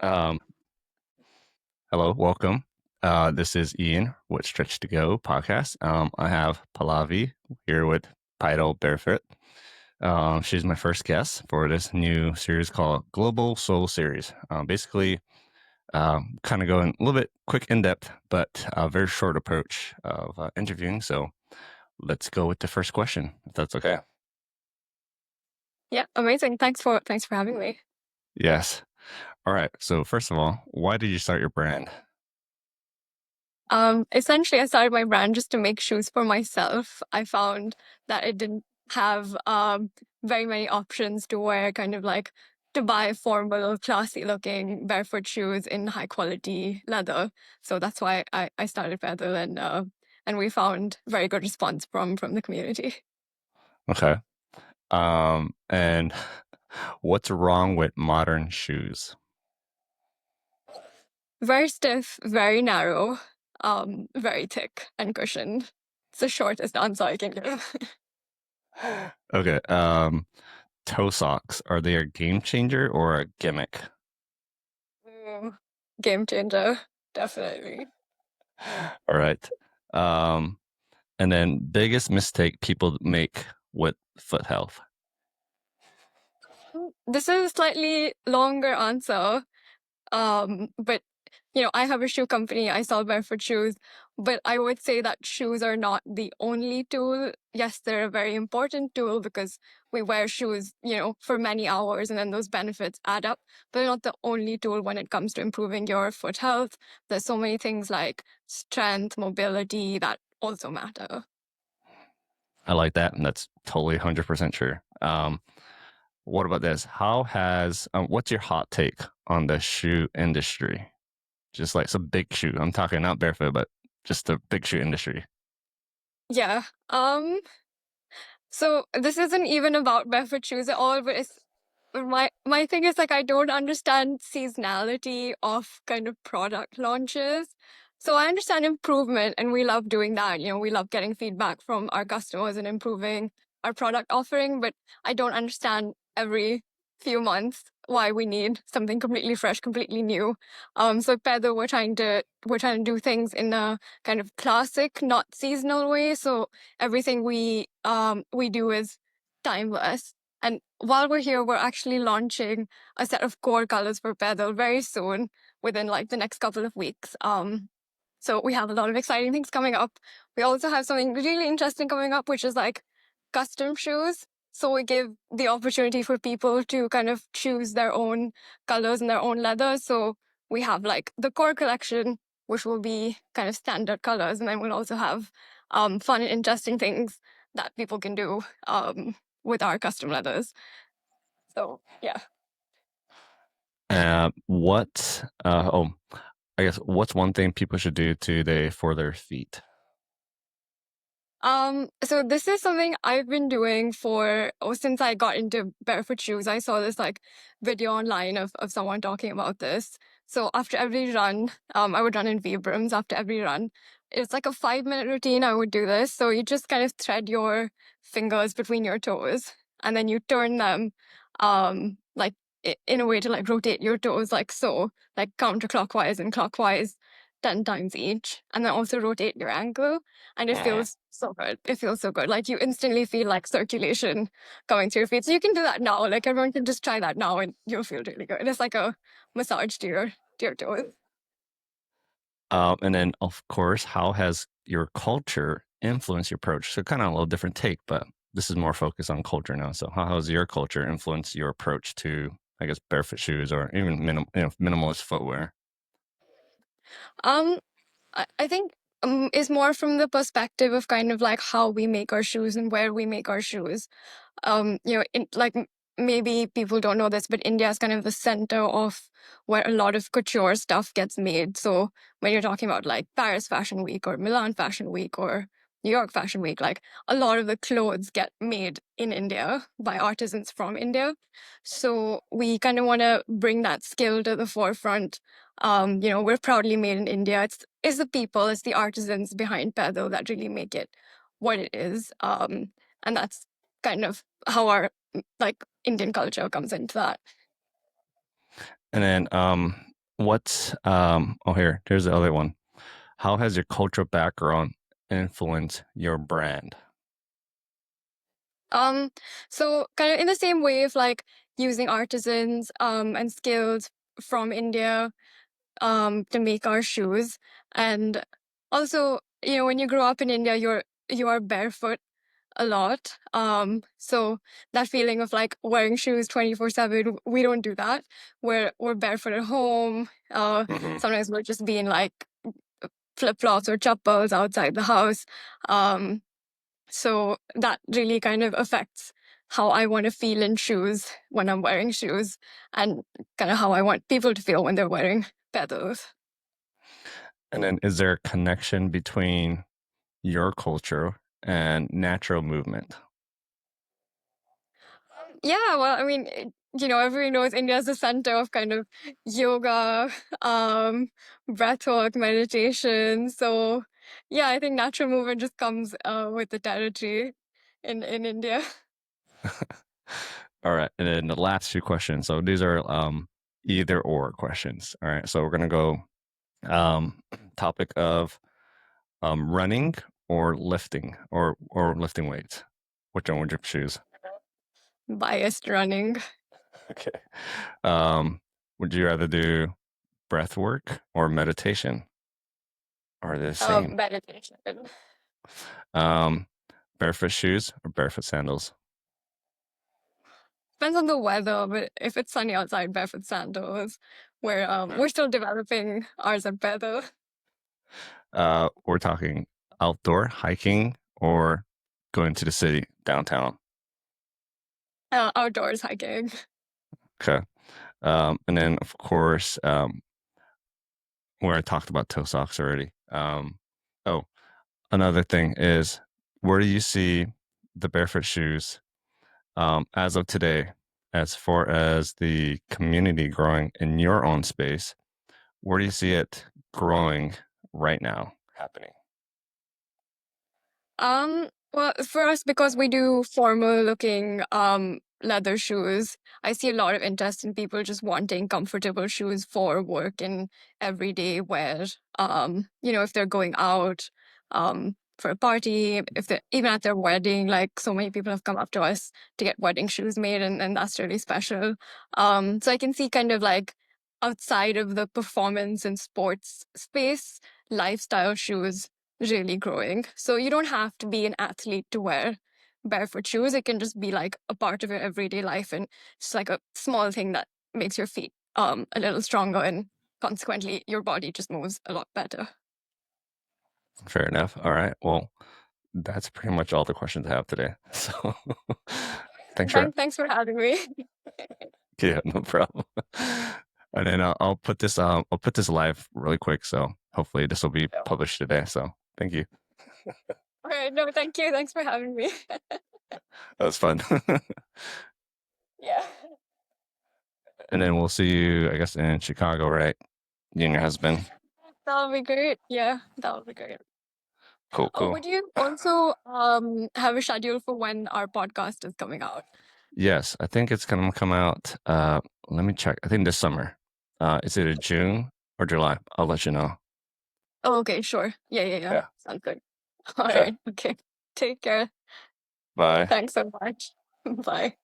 Um, Hello, welcome. This is Ian with Stretch to Go podcast. I have Pallavi here with Paidal Barefoot. She's my first guest for this new series called Global Soul Series. Basically, kind of going a little bit quick in depth, but a very short approach of interviewing. So let's go with the first question, if that's okay. Yeah, amazing. Thanks for having me. Yes. All right. So first of all, why did you start your brand? Essentially, I started my brand just to make shoes for myself. I found that it didn't have very many options to wear, kind of like to buy formal, classy looking barefoot shoes in high quality leather. So that's why I started Paidal, and we found very good response from the community. Okay. And what's wrong with modern shoes? Very stiff, very narrow, very thick and cushioned. It's the shortest answer I can give. Okay. Toe socks, are they a game changer or a gimmick? Mm, game changer, definitely. All right. Um, and then biggest mistake people make with foot health. This is a slightly longer answer, but I have a shoe company. I sell barefoot shoes, but I would say that shoes are not the only tool. Yes, they're a very important tool because we wear shoes, for many hours and then those benefits add up, but they're not the only tool when it comes to improving your foot health. There's so many things like strength, mobility that also matter. I like that, and that's totally 100% true. What about this? What's your hot take on the shoe industry? Just like some big shoe. I'm talking not barefoot, but just the big shoe industry. Yeah. So this isn't even about barefoot shoes at all, but it's my thing is like I don't understand seasonality of kind of product launches. So I understand improvement and we love doing that. We love getting feedback from our customers and improving our product offering, but I don't understand every few months why we need something completely fresh, completely new. So at Feather, we're trying to do things in a kind of classic, not seasonal way. So everything we do is timeless. And while we're here, we're actually launching a set of core colors for Paidal very soon, within like the next couple of weeks. So we have a lot of exciting things coming up. We also have something really interesting coming up, which is like custom shoes. So we give the opportunity for people to kind of choose their own colors and their own leathers. So we have like the core collection, which will be kind of standard colors, and then we'll also have fun and interesting things that people can do with our custom leathers. So yeah. What? I guess what's one thing people should do today for their feet? So this is something I've been doing since I got into barefoot shoes. I saw this like video online of someone talking about this. So after every run, I would run in Vibrams after every run. It's like a 5 minute routine. I would do this. So you just kind of thread your fingers between your toes and then you turn them, like in a way to like rotate your toes like so, like counterclockwise and clockwise 10 times each. And then also rotate your ankle and it Mm. feels so good. It feels so good. Like you instantly feel like circulation going through your feet. So you can do that now. Like everyone can just try that now and you'll feel really good. It's like a massage to your toes. And then, of course, how has your culture influenced your approach? So, kind of a little different take, but this is more focused on culture now. So, how has your culture influenced your approach to, I guess, barefoot shoes or even minimalist footwear? Um, I think is more from the perspective of kind of like how we make our shoes and where we make our shoes. Maybe people don't know this, but India is kind of the center of where a lot of couture stuff gets made. So when you're talking about like Paris Fashion Week or Milan Fashion Week or New York Fashion Week, like a lot of the clothes get made in India by artisans from India. So we kind of want to bring that skill to the forefront. We're proudly made in India. It's the people, it's the artisans behind Paidal that really make it what it is. And that's kind of how our like Indian culture comes into that. And then, Here's the other one. How has your cultural background influenced your brand? Um, so kind of in the same way of like using artisans and skills from India to make our shoes. And also, when you grow up in India, you are barefoot a lot. So that feeling of like wearing shoes 24/7, we don't do that. We're barefoot at home. Hmm. Sometimes we're just being like flip-flops or chappals outside the house. Um, so that really kind of affects how I want to feel in shoes when I'm wearing shoes and kind of how I want people to feel when they're wearing pedals. And then, is there a connection between your culture and natural movement? Yeah, well, I mean, everyone knows India is the center of kind of yoga, um, breathwork, meditation. So, yeah, I think natural movement just comes with the territory in India. All right, and then the last few questions. So these are either or questions. All right, so we're gonna go um, topic of running or lifting or lifting weights. Which one would you choose? Biased running. Okay. Um, would you rather do breath work or meditation? Are they the same? Meditation. Um, barefoot shoes or barefoot sandals? Depends on the weather, but if it's sunny outside, barefoot sandals. We're still developing ours are better. We're talking outdoor hiking or going to the city downtown. Outdoors hiking. Okay. And then of course, where I talked about toe socks already. Oh, another thing is, where do you see the barefoot shoes as of today, as far as the community growing in your own space? Where do you see it growing right now happening? Well, for us, because we do formal looking leather shoes, I see a lot of interest in people just wanting comfortable shoes for work and everyday wear. If they're going out for a party, if they're even at their wedding, like so many people have come up to us to get wedding shoes made, and that's really special. So I can see kind of like outside of the performance and sports space, lifestyle shoes really growing. So you don't have to be an athlete to wear barefoot shoes. It can just be like a part of your everyday life and just like a small thing that makes your feet a little stronger and consequently your body just moves a lot better. Fair enough. All right. Well, that's pretty much all the questions I have today. So thanks for Thanks for having me. yeah, no problem. And then I'll put this live really quick. So hopefully this will be published today. So thank you. All right, no, thank you. Thanks for having me. That was fun. Yeah. And then we'll see you, I guess, in Chicago, right? You and your husband. That'll be great. Yeah, that'll be great. Cool, Oh, cool. would you also have a schedule for when our podcast is coming out? Yes, I think it's gonna come out. Let me check. I think this summer. It's either June or July. I'll let you know. Oh, okay, sure. Yeah, yeah, yeah. Yeah. Sounds good. All Okay. right. Okay. Take care. Bye. Thanks so much. Bye.